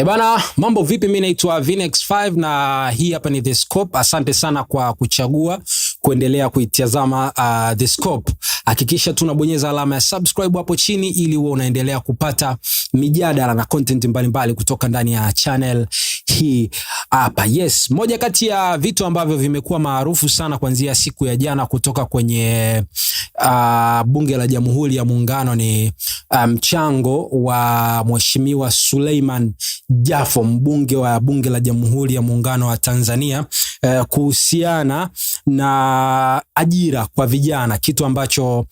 Bana, mambo vipi? Mimi naitwa Vinex5 na hii hapa ni The Scope. Asante sana kwa kuchagua kuendelea kuitazama The Scope. Hakikisha tunabonyeza alama ya subscribe hapo chini ili uwe unaendelea kupata mijadala na content mbalimbali kutoka ndani ya channel hii hapa. Yes, moja kati ya vitu ambavyo vimekuwa maarufu sana kuanzia siku ya jana kutoka kwenye Bunge la Jamhuri ya Muungano ni mchango wa Mheshimiwa Suleiman Jafo, mbunge wa Bunge la Jamhuri ya Muungano wa Tanzania, kuhusiana na ajira kwa vijana, kitu ambacho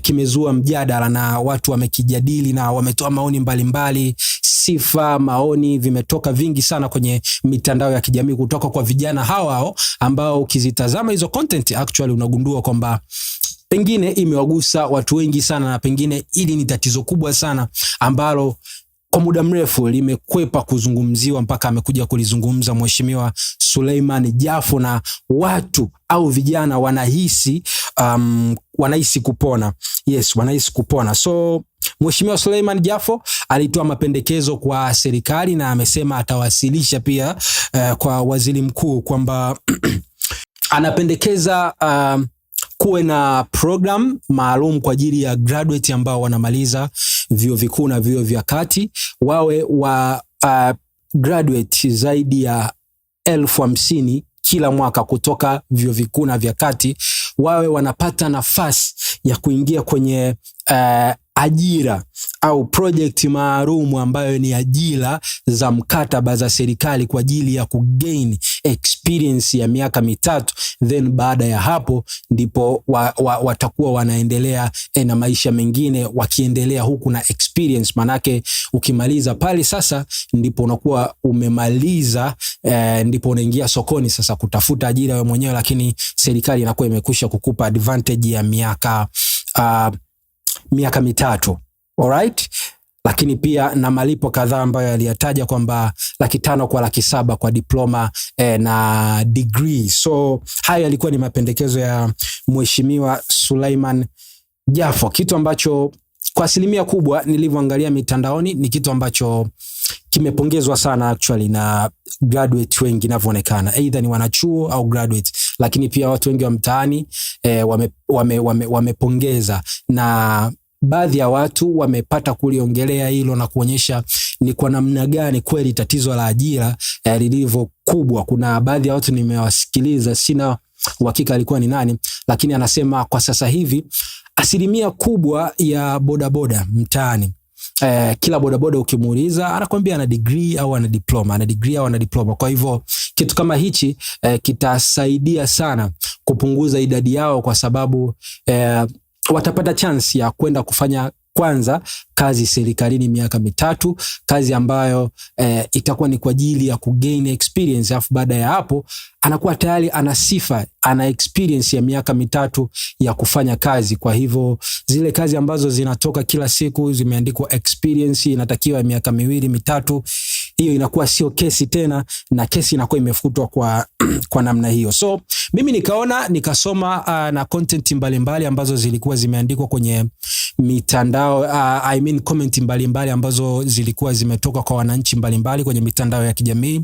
kimezua mjadala na watu wamekijadili na wametoa maoni mbalimbali. Sifa, maoni vimetoka vingi sana kwenye mitandao ya kijamii kutoka kwa vijana hao ambao ukizitazama hizo content actually unagundua kwamba pengine imewagusa watu wengi sana, na pengine hili ni tatizo kubwa sana ambalo kwa muda mrefu limekwepa kuzungumziwa mpaka amekuja kulizungumza Mheshimiwa Suleiman Jafo, na watu au vijana wanahisi kupona. Yes, wanahisi kupona. So Mheshimiwa Suleiman Jafo alitoa mapendekezo kwa serikali na amesema atawasilisha pia kwa waziri mkuu kwamba anapendekeza kuwe na program maalum kwa ajili ya graduate ambao wanamaliza vyuo vikuu na vyuo vya kati, wawe wa graduate zaidi ya 50,000 kila mwaka kutoka vyuo vikuu na vya kati, wawe wanapata nafasi ya kuingia kwenye ajira au project maalum ambayo ni ajira za mkataba za serikali kwa ajili ya kugain experience ya miaka 3, then baada ya hapo ndipo watakuwa wanaendelea na maisha mengine wakiendelea huku na experience. Manake ukimaliza pale sasa ndipo unakuwa umemaliza, ndipo unaingia sokoni sasa kutafuta ajira wewe mwenyewe, lakini serikali inakuwa imekwisha kukupa advantage ya miaka 3. Alright? Lakini pia na malipo kadhaa ambayo aliyataja kwamba 500,000 kwa 700,000 kwa diploma na degree. So haya yalikuwa ni mapendekezo ya Mheshimiwa Suleiman Jafo, kitu ambacho kwa asilimia kubwa nilivyoangalia mitandaoni ni kitu ambacho kimepongezwa sana actually na graduate wengi inavyoonekana, either ni wanachuo au graduate, lakini pia watu wengi wa mtaani wamepongeza, na baadhi ya watu wamepata kuliongelea hilo na kuonyesha ni kwa namna gani kweli tatizo la ajira lilivyo kubwa. Kuna baadhi ya watu nimewasikiliza, sina uhakika alikuwa ni nani, lakini anasema kwa sasa hivi asilimia kubwa ya bodaboda mtaani, kila bodaboda ukimuuliza anakuambia ana degree au ana diploma, Kwa hivyo kitu kama hichi kitasaidia sana kupunguza idadi yao, kwa sababu watapata chance ya kwenda kufanya kwanza kazi serikalini miaka 3, kazi ambayo itakuwa ni kwa ajili ya kugain experience, alafu baada ya hapo anakuwa tayari ana sifa, ana experience ya miaka 3 ya kufanya kazi. Kwa hivyo zile kazi ambazo zinatoka kila siku zimeandikwa experience inatakiwa miaka 2, 3, hiyo inakuwa sio kesi tena, na kesi inakuwa imefutwa kwa namna hiyo. So mimi nikasoma na content mbalimbali ambazo zilikuwa zimeandikwa kwenye mitandao, comment mbalimbali ambazo zilikuwa zimetoka kwa wananchi mbalimbali kwenye mitandao ya kijamii,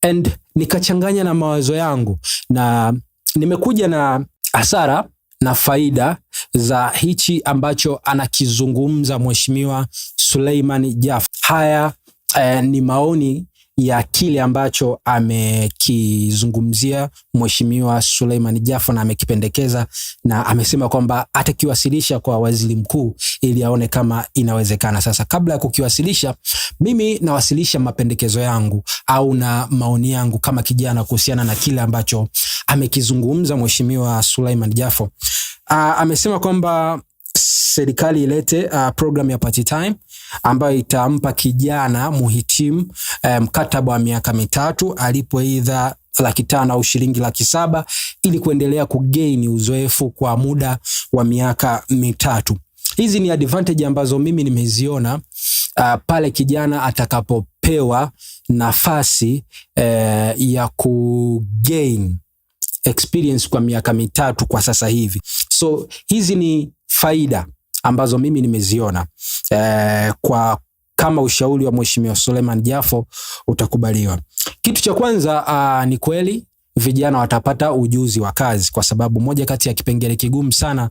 and nikachanganya na mawazo yangu na nimekuja na hasara na faida za hichi ambacho anakizungumza Mheshimiwa Suleiman Jafo. Haya ni maoni ya kile ambacho amekizungumzia Mheshimiwa Suleiman Jafo na amekipendekeza, na amesema kwamba atakiwasilisha kwa waziri mkuu ili aone kama inawezekana. Sasa kabla ya kukiwasilisha, mimi nawasilisha mapendekezo yangu au na maoni yangu kama kijana kuhusiana na kile ambacho amekizungumza Mheshimiwa Suleiman Jafo. Amesema kwamba serikali ilete program ya part time ambayo itampa kijana muhitimu mkataba wa miaka 3 alipo either 500,000 au shilingi 700,000 ili kuendelea kugain uzoefu kwa muda wa miaka 3. Hizi ni advantage ambazo mimi nimeziona pale kijana atakapopewa nafasi ya kugain experience kwa miaka 3 kwa sasa hivi. So hizi ni faida ambazo mimi nimeziona kwa kama ushauri wa Mheshimiwa Suleiman Jafo utakubaliwa. Kitu cha kwanza ni kweli vijana watapata ujuzi wa kazi, kwa sababu moja kati ya kipengele kigumu sana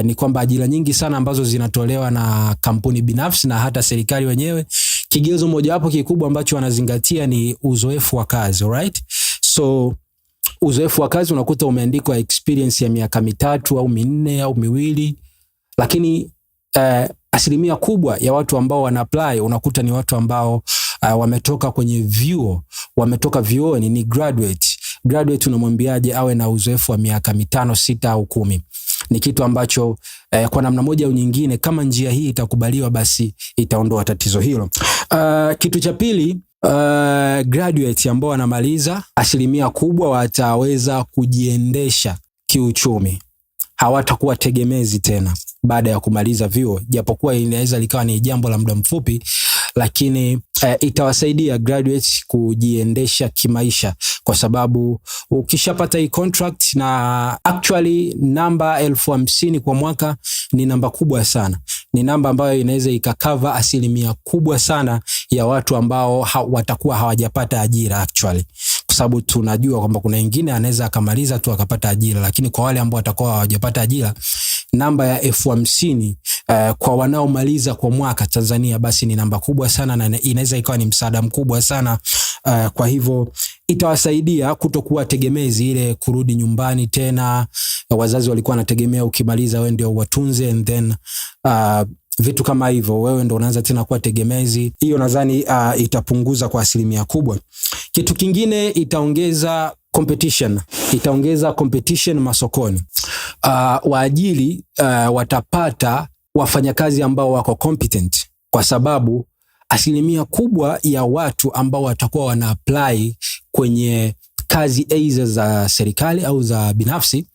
ni kwamba ajira nyingi sana ambazo zinatolewa na kampuni binafsi na hata serikali wenyewe, kigezo mojawapo kikubwa ambacho wanazingatia ni uzoefu wa kazi, alright? So uzoefu wa kazi unakuta umeandikwa experience ya miaka 3 au 4 au 2, lakini asilimia kubwa ya watu ambao wana apply unakuta ni watu ambao wametoka kwenye vyuo, wametoka vyuoni, ni graduate. Graduate unamwambiaje awe na uzoefu wa miaka 5, 6 au 10? Ni kitu ambacho kwa namna moja au nyingine, kama njia hii itakubaliwa, basi itaondoa tatizo hilo. Kitu cha pili, graduate ambao wanamaliza, asilimia kubwa wataweza kujiendesha kiuchumi, hawatakuwa tegemezi tena baada ya kumaliza vyuo, japokuwa inaweza likawa ni jambo la muda mfupi, lakini itawasaidia graduates kujiendesha kimaisha, kwa sababu ukishapata hii contract, na actually namba 50,000 kwa mwaka ni namba kubwa sana, ni namba ambayo inaweza ikakava asilimia kubwa sana ya watu ambao watakuwa hawajapata ajira actually, kwa sababu tunajua kwamba kuna wengine anaweza akamaliza tu akapata ajira, lakini kwa wale ambao watakuwa hawajapata ajira, namba ya 50,000 kwa wanaomaliza kwa mwaka Tanzania, basi ni namba kubwa sana na inaweza ikawa ni msaada mkubwa sana. Kwa hivyo itawasaidia kutokuwa tegemezi, ile kurudi nyumbani tena. Wazazi walikuwa wanategemea ukimaliza wewe ndio watunze, and then vitu kama hivyo, wewe ndio unaanza tena kuwa tegemezi. Hiyo nadhani itapunguza kwa asilimia kubwa. Kitu kingine, itaongeza competition masokoni. Waajiri watapata wafanyakazi ambao wako competent, kwa sababu asilimia kubwa ya watu ambao watakuwa wana apply kwenye kazi aidha za serikali au za binafsi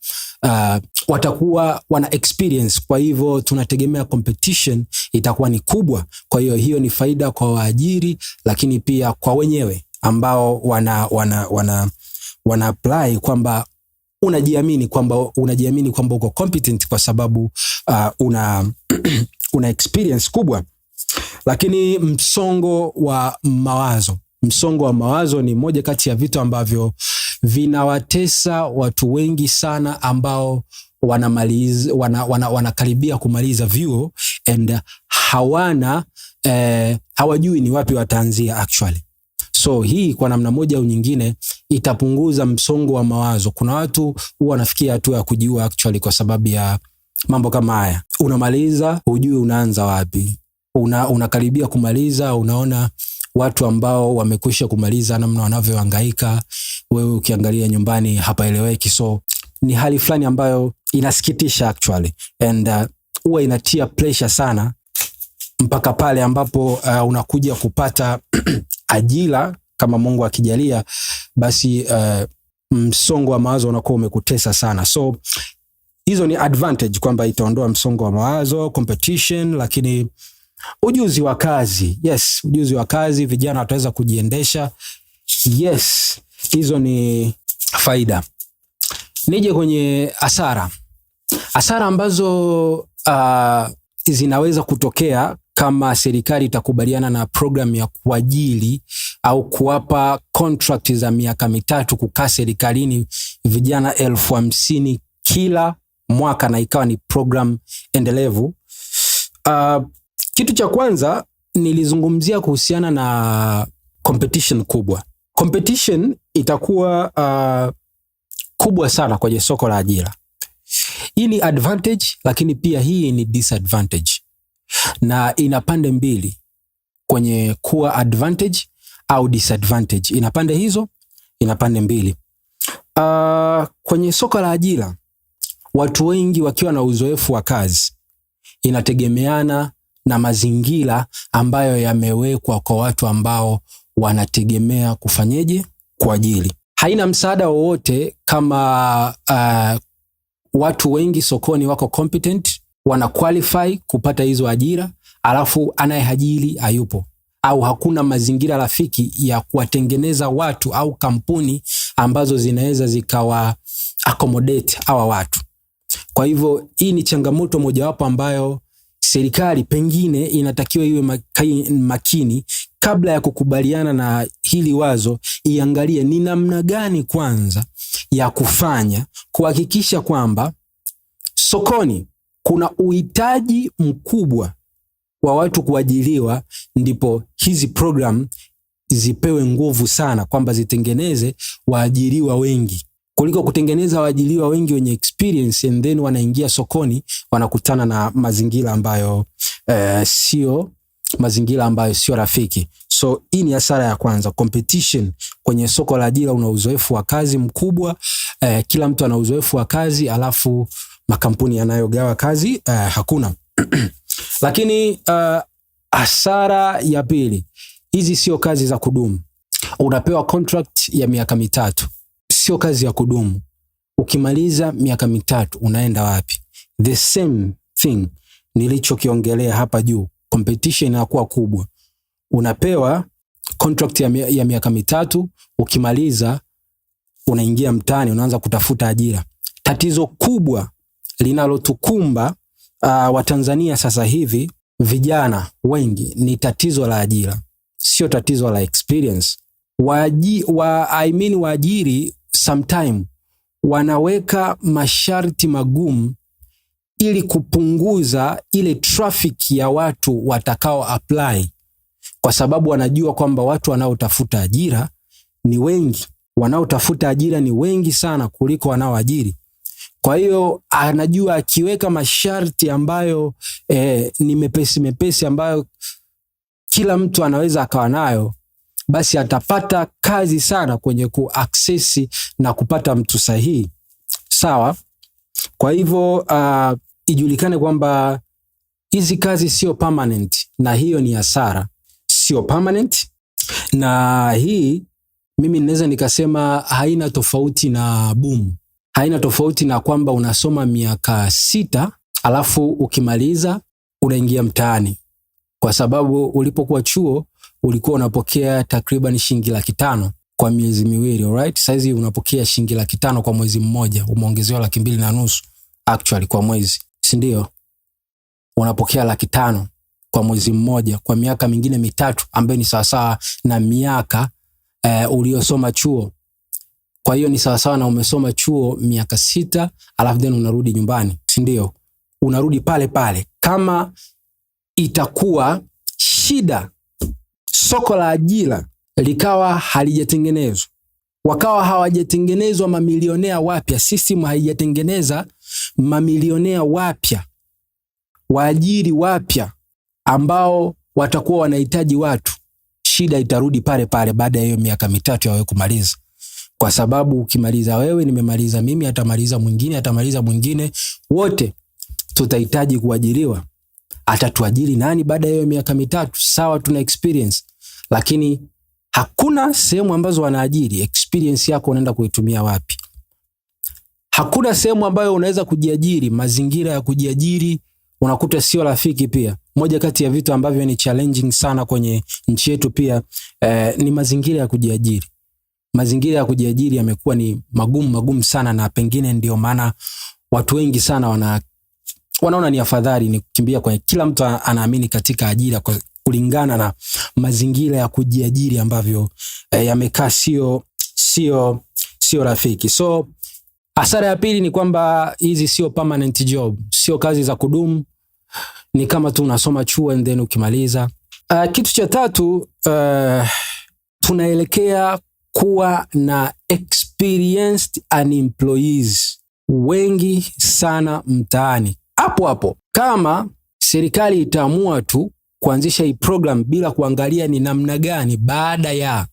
watakuwa wana experience. Kwa hivyo tunategemea competition itakuwa ni kubwa. Kwa hiyo ni faida kwa waajiri, lakini pia kwa wenyewe ambao wana apply, kwamba unajiamini kwamba uko competent kwa sababu una experience kubwa. Lakini msongo wa mawazo ni moja kati ya vitu ambavyo vinawatesa watu wengi sana ambao wanakaribia kumaliza vyuo and hawajui ni wapi wataanzia actually. So hii kwa namna moja au nyingine itapunguza msongo wa mawazo. Kuna watu huwa wanafikia hatua ya kujiua actually kwa sababu ya mambo kama haya. Unamaliza, hujui unaanza wapi. Unakaribia kumaliza, unaona watu ambao wamekwisha kumaliza namna wanavyohangaika, wewe ukiangalia nyumbani hapaeleweki. So ni hali fulani ambayo inasikitisha actually, and huwa inatia pressure sana mpaka pale ambapo unakuja kupata ajira kama Mungu akijalia, basi msongo wa mawazo unakuwa umekutesa sana. So hizo ni advantage, kwamba itaondoa msongo wa mawazo, competition. Lakini ujuzi wa kazi, vijana wataweza kujiendesha. Yes, hizo ni faida. Nije kwenye hasara ambazo zinaweza kutokea kama serikali itakubaliana na program ya kuajiri au kuwapa contract za miaka 3 kukaa serikalini vijana 50,000 kila mwaka, na ikawa ni program endelevu. Kitu cha kwanza nilizungumzia kuhusiana na competition kubwa. Competition itakuwa kubwa sana kwenye soko la ajira. Hii ni advantage, lakini pia hii ni disadvantage, na ina pande mbili kwenye kuwa advantage au disadvantage. Ina pande hizo, ina pande mbili. Kwenye soko la ajira, watu wengi wakiwa na uzoefu wa kazi, inategemeana na mazingira ambayo yamewekwa kwa watu ambao wanategemea kufanyeje, kuajiri. Haina msaada wowote kama watu wengi sokoni wako competent, wana qualify kupata hizo ajira, alafu anayehajiri hayupo, au hakuna mazingira rafiki ya kuwatengeneza watu au kampuni ambazo zinaweza zikawa accommodate hawa watu. Kwa hivyo hii ni changamoto mojawapo ambayo serikali pengine inatakiwa iwe makini kabla ya kukubaliana na hili wazo, iangalie ni namna gani kwanza ya kufanya kuhakikisha kwamba sokoni kuna uhitaji mkubwa wa watu kuajiriwa, ndipo hizi program zipewe nguvu sana, kwamba zitengeneze waajiriwa wengi kuliko kutengeneza waajiriwa wengi wenye experience and then wanaingia sokoni wanakutana na mazingira ambayo sio rafiki. So hii ni hasara ya kwanza. Competition kwenye soko la ajira, una uzoefu wa kazi mkubwa, kila mtu ana uzoefu wa kazi, alafu makampuni yanayogawa kazi hakuna. Lakini hasara ya pili, hizi sio kazi za kudumu. Unapewa contract ya miaka 3, sio kazi ya kudumu. Ukimaliza miaka 3 unaenda wapi? The same thing nilichokiongelea hapa juu. Competition inakuwa kubwa. Unapewa contract ya miaka 3, ukimaliza unaingia mtaani, unaanza kutafuta ajira. Tatizo kubwa linalotukumba Watanzania sasa hivi, vijana wengi, ni tatizo la ajira, sio tatizo la experience. Waajiri sometime wanaweka masharti magumu ili kupunguza ile traffic ya watu watakao apply, kwa sababu wanajua kwamba watu wanaotafuta ajira ni wengi. Wanaotafuta ajira ni wengi sana kuliko wanaoajiri. Kwa hiyo anajua akiweka masharti ambayo ni mepesi ambayo kila mtu anaweza akawa nayo, basi atapata kazi sana kwenye kuaccess na kupata mtu sahihi. Sawa? Kwa hivyo ijulikane kwamba hizi kazi sio permanent, na hiyo ni hasara. Sio permanent, na hii mimi ninaweza nikasema haina tofauti na boom. Haina tofauti na kwamba unasoma miaka 6 alafu ukimaliza unaingia mtaani, kwa sababu ulipokuwa chuo ulikuwa unapokea takriban shilingi 500,000 kwa miezi miwili, alright? Sasa hizi unapokea shilingi 500,000 kwa mwezi mmoja, umeongezewa 250,000 actually kwa mwezi, si ndio? Unapokea 500,000 kwa mwezi mmoja kwa miaka mingine 3 ambayo ni sawasawa na miaka uliosoma chuo. Kwa hiyo ni sawasawa na umesoma chuo miaka 6 alafu then unarudi nyumbani, si ndio? Unarudi pale pale. Kama itakuwa shida soko la ajira likawa halijatengenezwa, wakawa hawajatengenezwa mamilionea wapya, system haijatengeneza mamilionea wapya, waajiri wapya ambao watakuwa wanahitaji watu, shida itarudi pale pale baada ya hiyo miaka 3 ya wewe kumaliza. Kwa sababu ukimaliza wewe, nimemaliza mimi, atamaliza mwingine, wote tutahitaji kuajiriwa. Atatuajiri nani baada ya hiyo miaka 3? Sawa, tuna experience, lakini hakuna sehemu ambazo wanaajiri. Experience yako unaenda kuitumia wapi? Hakuna sehemu ambayo unaweza kujiajiri. Mazingira ya kujiajiri unakuta sio rafiki pia. Moja kati ya vitu ambavyo ni challenging sana kwenye nchi yetu pia ni mazingira ya kujiajiri. Mazingira ya kujiajiri yamekuwa ni magumu sana, na pengine ndio maana watu wengi sana wanaona ni afadhali ni kukimbia kwenye, kila mtu anaamini katika ajira kulingana na mazingira ya kujiajiri ambavyo yamekaa sio rafiki. So hasara ya pili ni kwamba hizi sio permanent job, sio kazi za kudumu, ni kama tu unasoma chuo and then ukimaliza. Kitu cha tatu, tunaelekea kuwa na experienced unemployees wengi sana mtaani. Hapo kama serikali itaamua tu kuanzisha hii program bila kuangalia ni namna gani baada ya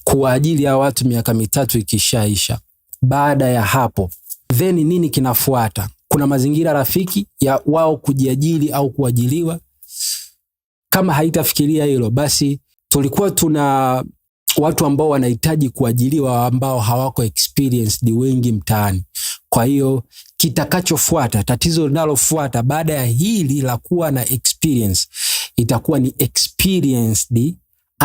kuajiri ya watu miaka 3 ikishaisha, baada ya hapo then nini kinafuata? Kuna mazingira rafiki ya wao kujiajiri au kuajiriwa? Kama haitafikiria hilo, basi tulikuwa tuna watu ambao wanahitaji kuajiriwa ambao hawako experienced wengi mtaani. Kwa hiyo kitakachofuata, tatizo linalofuata baada ya hili la kuwa na experience, itakuwa ni experienced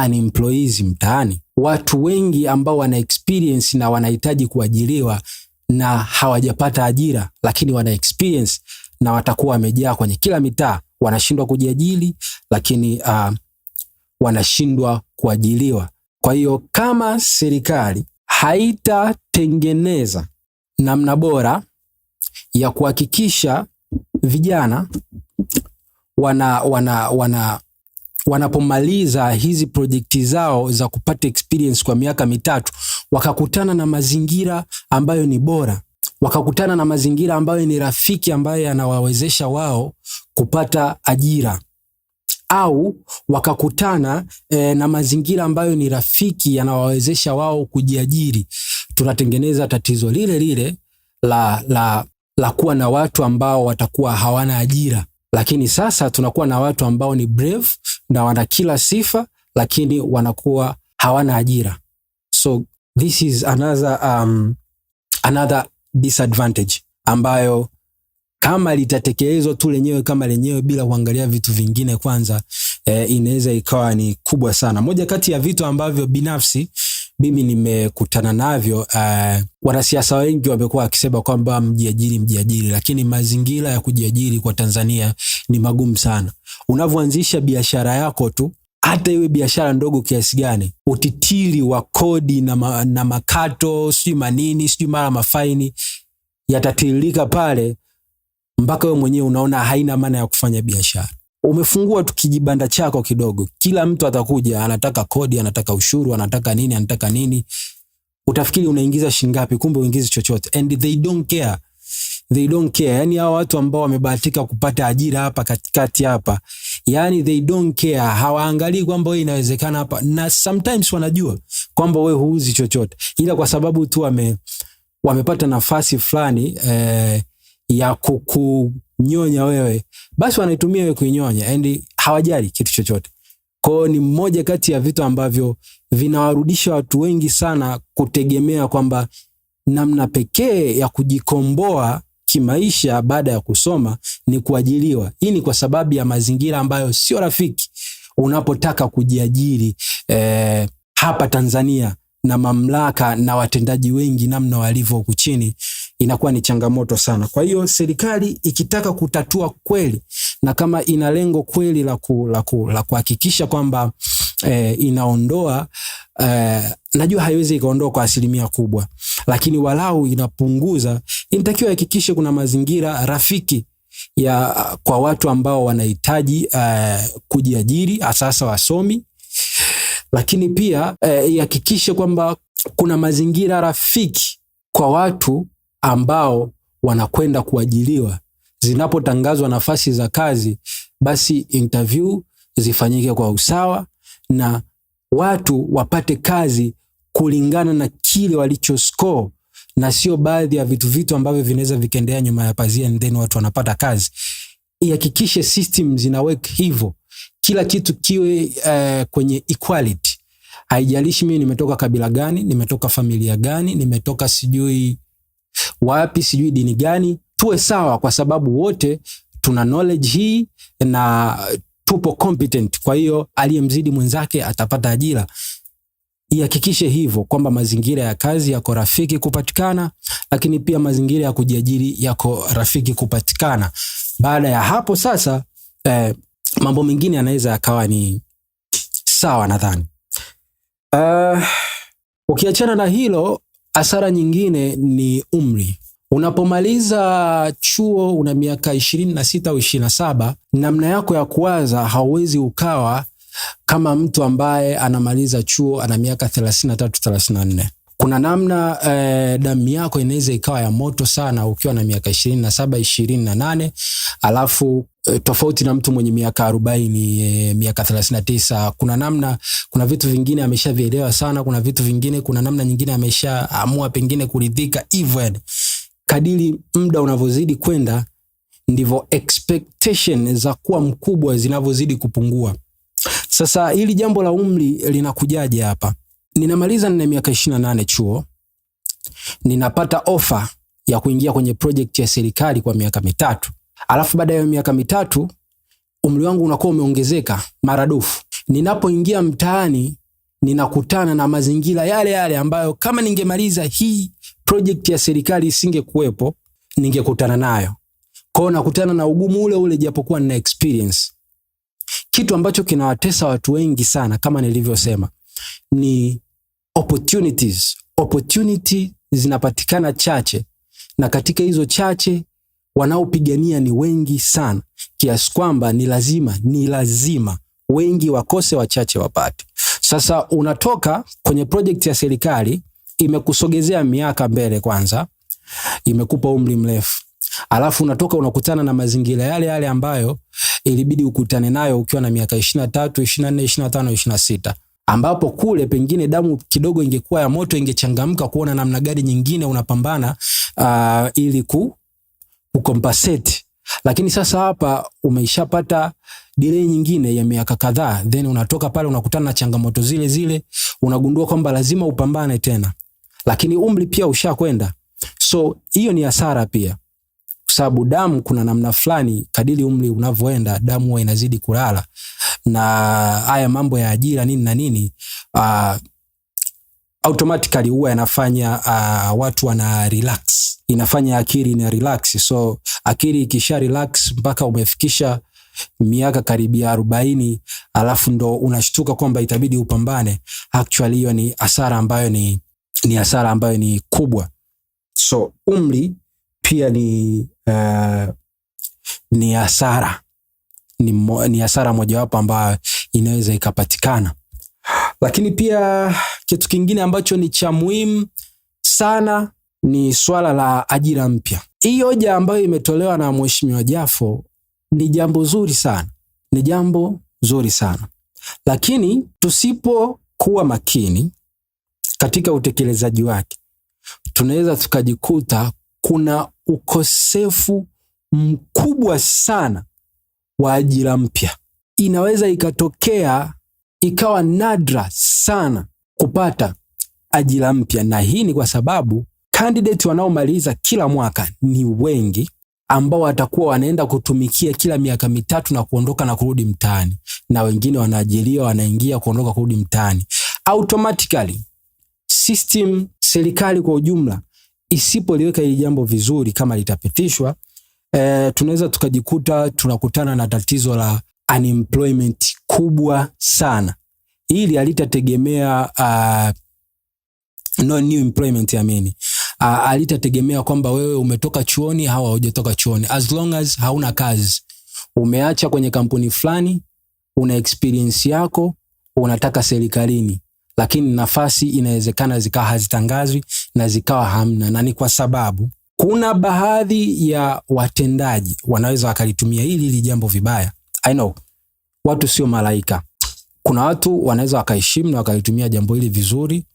unemployees mtaani. Watu wengi ambao wana experience na wanahitaji kuajiriwa na hawajapata ajira, lakini wana experience na watakuwa wamejaa kwenye kila mitaa, wanashindwa kujiajiri, lakini wanashindwa kuajiliwa. Kwa hiyo kama serikali haitatengeneza namna bora ya kuhakikisha vijana wanapomaliza hizi projekti zao za kupata experience kwa miaka 3, wakakutana na mazingira ambayo ni bora, wakakutana na mazingira ambayo ni rafiki, ambayo yanawawezesha wao kupata ajira, au wakakutana na mazingira ambayo ni rafiki yanawawezesha wao kujiajiri, tunatengeneza tatizo lile lile la kuwa na watu ambao watakuwa hawana ajira. Lakini sasa tunakuwa na watu ambao ni brave na wana kila sifa, lakini wanakuwa hawana ajira. So this is another disadvantage ambayo kama litatekelezwa tu lenyewe kama lenyewe bila kuangalia vitu vingine kwanza, inaweza ikawa ni kubwa sana. Moja kati ya vitu ambavyo binafsi mimi nimekutana navyo, wanasiasa wengi wamekuwa wakisema kwamba mjiajiri, lakini mazingira ya kujiajiri kwa Tanzania ni magumu sana. Unavyoanzisha biashara yako tu, hata iwe biashara ndogo kiasi gani, utitiri wa kodi na makato, sijui manini, sijui mara mafaini yatatiririka pale mpaka wewe mwenyewe unaona haina maana ya kufanya biashara. Umefungua tu kijibanda chako kidogo, kila mtu atakuja anataka kodi, anataka ushuru, anataka nini. Utafikiri unaingiza shingapi, kumbe uingizi chochote. And they don't care. Yani hao watu ambao wamebahatika kupata ajira hapa katikati hapa, yani they don't care. Hawaangalii kwamba wewe inawezekana hapa, na sometimes wanajua kwamba wewe huuzi chochote, ila kwa sababu tu wamepata nafasi fulani ya kukunyonya wewe, basi wanaitumia wewe kuinyonya, and hawajali kitu chochote. Kwa ni mmoja kati ya vitu ambavyo vinawarudisha watu wengi sana kutegemea kwamba namna pekee ya kujikomboa kimaisha baada ya kusoma ni kuajiriwa. Hii ni kwa sababu ya mazingira ambayo sio rafiki unapotaka kujiajiri hapa Tanzania, na mamlaka na watendaji wengi namna walivyo huku chini, inakuwa ni changamoto sana. Kwa hiyo serikali ikitaka kutatua kweli, na kama ina lengo kweli la kuhakikisha kwamba inaondoa, najua haiwezi ikaondoa kwa 100% kubwa, lakini walau inapunguza, inatakiwa hakikishe kuna mazingira rafiki kwa watu ambao wanahitaji kujiajiri, hasa wasomi. Lakini pia ihakikishe kwamba kuna mazingira rafiki kwa watu ambao wanakwenda kuajiriwa. Zinapotangazwa nafasi za kazi, basi interview zifanyike kwa usawa na watu wapate kazi kulingana na kile walicho score, na sio baadhi ya vitu ambavyo vinaweza vikaendelea nyuma ya pazia and then watu wanapata kazi. Ihakikishe system zina work hivyo, kila kitu kiwe kwenye equality. Haijalishi mimi nimetoka kabila gani, nimetoka familia gani, nimetoka sijui wapi, sijui dini gani, tuwe sawa kwa sababu wote tuna knowledge hii na tupo competent. Kwa hiyo aliyemzidi mwenzake atapata ajira. Ihakikishe hivyo kwamba mazingira ya kazi yako rafiki kupatikana, lakini pia mazingira ya kujiajiri yako rafiki kupatikana. Baada ya hapo sasa mambo mengine yanaweza yakawa ni sawa nadhani. Ukiachana na hilo, hasara nyingine ni umri. Unapomaliza chuo una miaka 26 au 27, namna yako ya kuwaza hauwezi ukawa kama mtu ambaye anamaliza chuo ana miaka 33 34. Kuna namna damu yako inaweza ikawa ya moto sana ukiwa na miaka 27 28, alafu tofauti na mtu mwenye miaka 40 miaka 39. Kuna namna, kuna vitu vingine ameshavielewa sana, kuna vitu vingine, kuna namna nyingine ameshaamua pengine kuridhika. Even kadiri muda unavyozidi kwenda, ndivyo expectation za kuwa mkubwa zinavyozidi kupungua. Sasa hili jambo la umri linakujaje hapa? Ninamaliza na miaka 28 chuo, ninapata offer ya kuingia kwenye project ya serikali kwa miaka 3. Alafu baada ya miaka 3 umri wangu unakuwa umeongezeka maradufu. Ninapoingia mtaani ninakutana na mazingira yale ambayo kama ningemaliza hii project ya serikali isingekuwepo, ningekutana nayo. Kwa hiyo nakutana na ugumu ule ule japokuwa nina experience. Kitu ambacho kinawatesa watu wengi sana kama nilivyosema ni opportunities. Opportunity zinapatikana chache, na katika hizo chache wanaopigania ni wengi sana, kiasi kwamba ni lazima wengi wakose, wachache wapate. Sasa unatoka kwenye project ya serikali, imekusogezea miaka mbele, kwanza imekupa umri mrefu, alafu unatoka unakutana na mazingira yale ambayo ilibidi ukutane nayo ukiwa na miaka 23, 24, 25, 26, ambapo kule pengine damu kidogo ingekuwa ya moto, ingechangamka kuona namna gani nyingine unapambana ili kucompensate. Lakini sasa hapa umeishapata delay nyingine ya miaka kadhaa, then unatoka pale unakutana na changamoto zile, unagundua kwamba lazima upambane tena, lakini umri pia ushakwenda. So hiyo ni hasara pia, kwa sababu damu kuna namna fulani kadiri umri unavyoenda damu huwa inazidi kulala, na haya mambo ya ajira nini na nini automatically huwa yanafanya watu wana relax, inafanya akili ina relax. So akili ikisha relax mpaka umefikisha miaka karibia 40, alafu ndo unashtuka kwamba itabidi upambane, actually hiyo ni hasara ambayo ni hasara ambayo ni kubwa. So umri pia ni hasara, ni hasara mojawapo ambayo inaweza ikapatikana. Lakini pia kitu kingine ambacho ni cha muhimu sana ni swala la ajira mpya. Hii hoja ambayo imetolewa na Mheshimiwa Jafo ni jambo zuri sana, ni jambo zuri sana, lakini tusipokuwa makini katika utekelezaji wake, tunaweza tukajikuta kuna ukosefu mkubwa sana wa ajira mpya. Inaweza ikatokea ikawa nadra sana kupata ajira mpya, na hii ni kwa sababu candidate wanaomaliza kila mwaka ni wengi, ambao watakuwa wanaenda kutumikia kila miaka mitatu na kuondoka na kurudi mtaani, na wengine wanaajiriwa wanaingia kuondoka kurudi mtaani. Automatically system, serikali kwa ujumla isipoliweka hili jambo vizuri, kama litapitishwa, tunaweza tukajikuta tunakutana na tatizo la unemployment kubwa sana. Hili halitategemea no new employment, halitategemea kwamba wewe umetoka chuoni au hujatoka chuoni. As long as hauna kazi, umeacha kwenye kampuni fulani, una experience yako, unataka serikalini, lakini nafasi inawezekana zikawa hazitangazwi na zikawa hamna, na ni kwa sababu kuna baadhi ya watendaji wanaweza wakalitumia hili jambo vibaya. I know watu sio malaika. Kuna watu wanaweza wakaheshimu na wakalitumia jambo hili vizuri,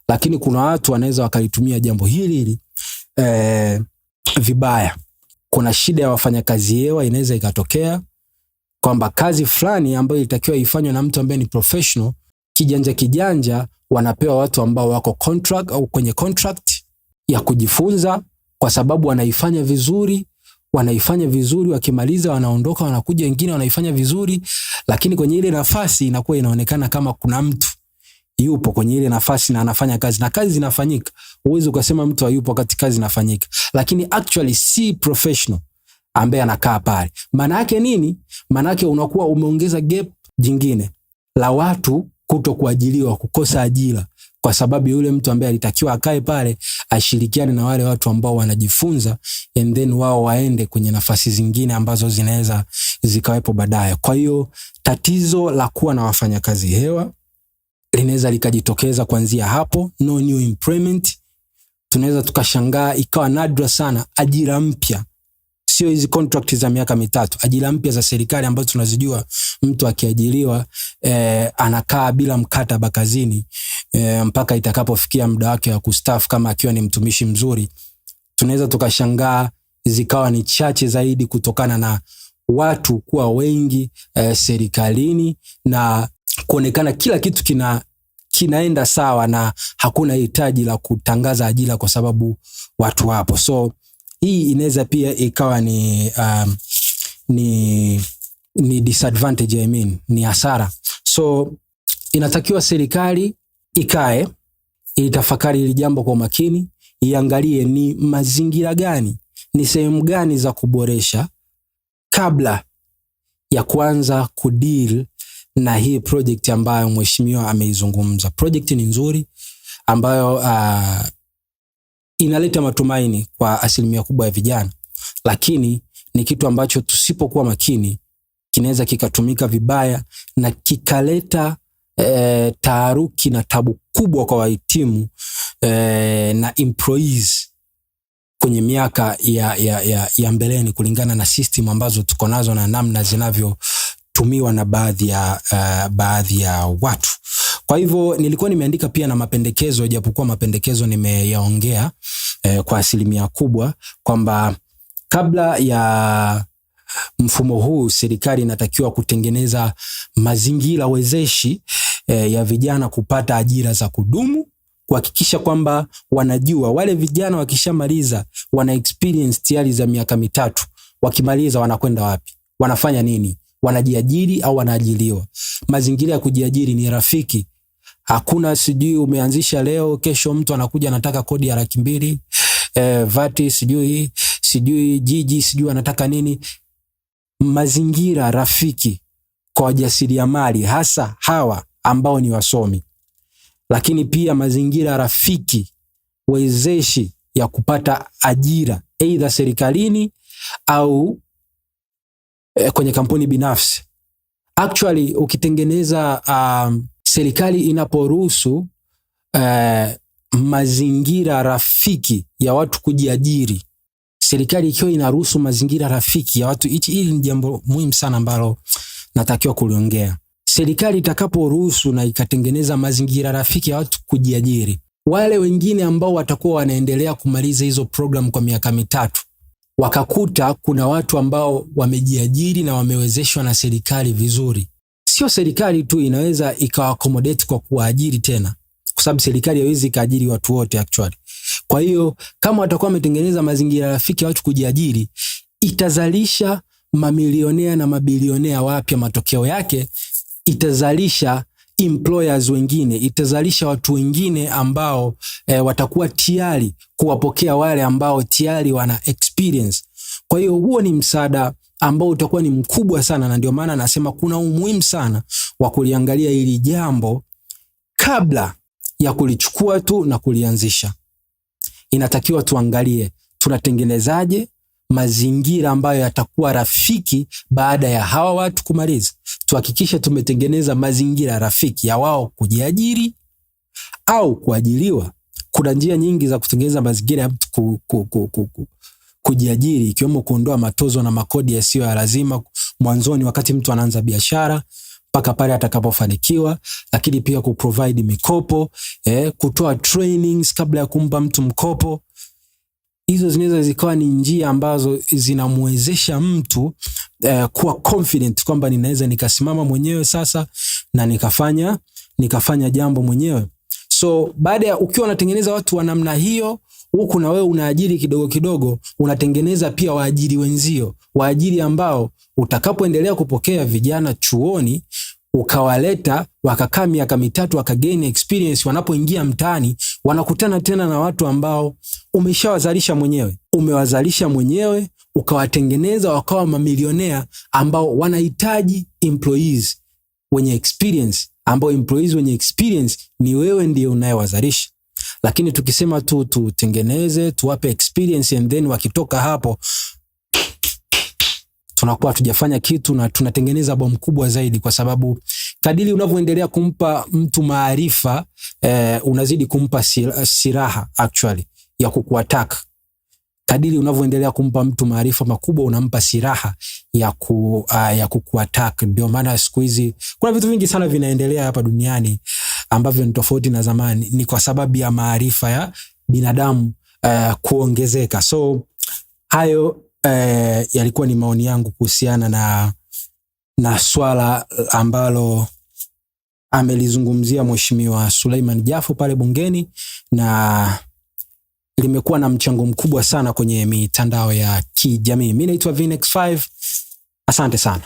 lakini kuna watu wanaweza wakalitumia jambo hili vibaya. Kuna shida ya wafanyakazi hewa inaweza ikatokea kwamba kazi fulani ambayo ilitakiwa ifanywe na mtu ambaye ni professional, kijanja wanapewa watu ambao wako contract au kwenye contract ya kujifunza, kwa sababu wanaifanya vizuri, wakimaliza wanaondoka, wanakuja wengine wanaifanya vizuri, lakini kwenye ile nafasi inakuwa inaonekana kama kuna mtu yupo kwenye ile nafasi na anafanya kazi, na kazi zinafanyika. Uwezo ukasema mtu hayupo wakati kazi inafanyika, lakini actually si professional ambaye anakaa pale. Maana yake nini? Maana yake unakuwa umeongeza gap jingine la watu kutokuajiriwa, kukosa ajira, kwa sababu yule mtu ambaye alitakiwa akae pale ashirikiane na wale watu ambao wanajifunza, and then wao waende kwenye nafasi zingine ambazo zinaweza zikawepo baadaye. Kwa hiyo tatizo la kuwa na wafanyakazi hewa linaweza likajitokeza kuanzia hapo. No new employment, tunaweza tukashangaa ikawa nadra sana ajira mpya, sio hizi contract za miaka mitatu, ajira mpya za serikali ambazo tunazijua mtu akiajiriwa anakaa bila mkataba kazini mpaka itakapofikia muda wake wa kustaafu, kama akiwa ni mtumishi mzuri. Tunaweza tukashangaa zikawa ni chache zaidi kutokana na watu kuwa wengi serikalini na kuonekana kila kitu kinaenda sawa na hakuna hitaji la kutangaza ajira kwa sababu watu wapo. So hii inaweza pia ikawa ni disadvantage, ni hasara. So inatakiwa serikali ikae itafakari hili jambo kwa makini, iangalie ni mazingira gani, ni sehemu gani za kuboresha kabla ya kuanza kudeal na hii project ambayo mheshimiwa ameizungumza. Project ni nzuri ambayo inaleta matumaini kwa asilimia kubwa ya vijana, lakini ni kitu ambacho tusipokuwa makini kinaweza kikatumika vibaya na kikaleta taharuki na tabu kubwa kwa wahitimu na employees kwenye miaka ya mbeleni, kulingana na system ambazo tuko nazo na namna zinavyotumiwa na baadhi ya watu. Kwa hivyo nilikuwa nimeandika pia na mapendekezo, japokuwa mapendekezo nimeyaongea kwa asilimia kubwa, kwamba kabla ya mfumo huu serikali inatakiwa kutengeneza mazingira wezeshi ya vijana kupata ajira za kudumu, kuhakikisha kwamba wanajua wale vijana wakishamaliza wana experience tayari za miaka 3, wakimaliza wanakwenda wapi, wanafanya nini, wanajiajiri au wanaajiliwa. Mazingira ya kujiajiri ni rafiki. Hakuna sijui umeanzisha leo kesho mtu anakuja anataka kodi ya 200,000, vati sijui jiji sijui anataka nini. Mazingira rafiki kwa wajasiriamali, hasa hawa ambao ni wasomi, lakini pia mazingira rafiki wezeshi ya kupata ajira either serikalini au kwenye kampuni binafsi. Actually ukitengeneza serikali inaporuhusu mazingira rafiki ya watu kujiajiri, serikali ikiwa inaruhusu mazingira rafiki ya watu, hili ni jambo muhimu sana ambalo natakiwa kuliongea. Serikali itakaporuhusu na ikatengeneza mazingira rafiki ya watu kujiajiri, wale wengine ambao watakuwa wanaendelea kumaliza hizo program kwa miaka 3, wakakuta kuna watu ambao wamejiajiri na wamewezeshwa na serikali vizuri. Sio serikali tu inaweza ikawaaccommodate kwa kuajiri tena, kwa sababu serikali haiwezi kaajiri watu wote actually. Kwa hiyo kama watakuwa wametengeneza mazingira rafiki ya watu kujiajiri, itazalisha mamilionea na mabilionea wapya. Matokeo yake itazalisha employers wengine, itazalisha watu wengine ambao watakuwa tayari kuwapokea wale ambao tayari wana experience. Kwa hiyo huo ni msaada ambao utakuwa ni mkubwa sana, na ndio maana nasema kuna umuhimu sana wa kuliangalia hili jambo kabla ya kulichukua tu na kulianzisha. Inatakiwa tuangalie tunatengenezaje mazingira ambayo yatakuwa rafiki baada ya hawa watu kumaliza. Tuhakikishe tumetengeneza mazingira rafiki ya wao kujiajiri au kuajiriwa. Kuna njia nyingi za kutengeneza mazingira ya mtu kujiajiri, ikiwemo kuondoa matozo na makodi yasiyo ya lazima mwanzoni wakati mtu anaanza biashara mpaka pale atakapofanikiwa, lakini pia kuprovide mikopo, kutoa trainings kabla ya kumpa mtu mkopo. Hizo zinaweza zikawa ni njia ambazo zinamwezesha mtu kuwa confident kwamba ninaweza nikasimama mwenyewe sasa na nikafanya jambo mwenyewe. So baada ya ukiwa unatengeneza watu wa namna hiyo, huku na wewe unaajiri kidogo kidogo, unatengeneza pia waajiri wenzio, waajiri ambao utakapoendelea kupokea vijana chuoni, ukawaleta wakakaa miaka 3 wakagain experience, wanapoingia mtaani wanakutana tena na watu ambao umeshawazalisha mwenyewe. Umewazalisha mwenyewe, ukawatengeneza wakawa mamilionea ambao wanahitaji employees wenye experience, ambao employees wenye experience ni wewe ndiye unayewazalisha. Lakini tukisema tu tutengeneze, tuwape experience and then wakitoka hapo tunakuwa tujafanya kitu na tunatengeneza bomu kubwa zaidi, kwa sababu kadiri unavyoendelea kumpa mtu maarifa unazidi kumpa silaha actually ya kukuattack. Kadiri unavyoendelea kumpa mtu maarifa makubwa unampa silaha ya kukuattack. Ndio maana siku hizi kuna vitu vingi sana vinaendelea hapa duniani ambavyo ni tofauti na zamani, ni kwa sababu ya maarifa ya binadamu kuongezeka. So hayo yalikuwa ni maoni yangu kuhusiana na swala ambalo amelizungumzia Mheshimiwa Suleiman Jafo pale bungeni, na limekuwa na mchango mkubwa sana kwenye mitandao ya kijamii. Mimi naitwa Vinex 5. Asante sana.